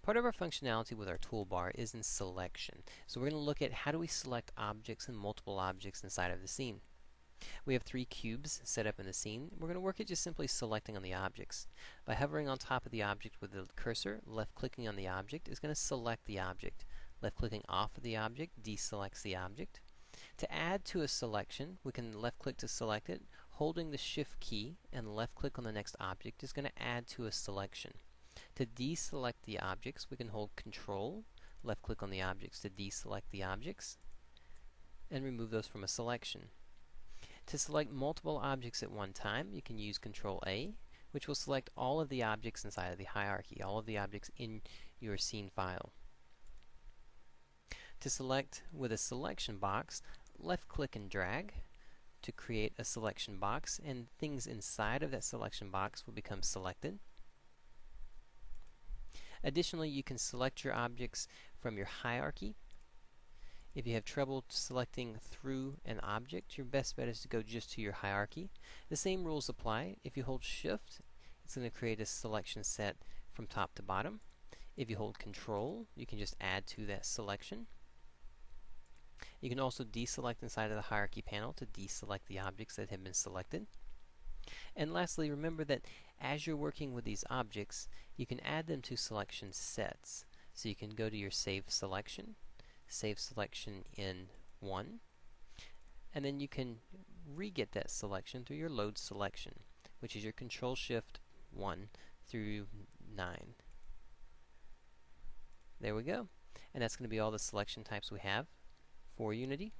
Part of our functionality with our toolbar is in selection. So we're going to look at how do we select objects and multiple objects inside of the scene. We have 3 cubes set up in the scene. We're going to work at just simply selecting on the objects. By hovering on top of the object with the cursor, left-clicking on the object is going to select the object. Left-clicking off of the object deselects the object. To add to a selection, we can left-click to select it. Holding the Shift key and left-click on the next object is going to add to a selection. To deselect the objects, we can hold Control, left-click on the objects to deselect the objects, and remove those from a selection. To select multiple objects at one time, you can use Control-A, which will select all of the objects inside of the hierarchy, all of the objects in your scene file. To select with a selection box, left-click and drag to create a selection box, and things inside of that selection box will become selected. Additionally, you can select your objects from your hierarchy. If you have trouble selecting through an object, your best bet is to go just to your hierarchy. The same rules apply. If you hold Shift, it's going to create a selection set from top to bottom. If you hold Control, you can just add to that selection. You can also deselect inside of the hierarchy panel to deselect the objects that have been selected. And lastly, remember that as you're working with these objects, you can add them to selection sets. So you can go to your Save Selection in 1, and then you can re-get that selection through your Load Selection, which is your Control-Shift 1 through 9. There we go. And that's going to be all the selection types we have for Unity.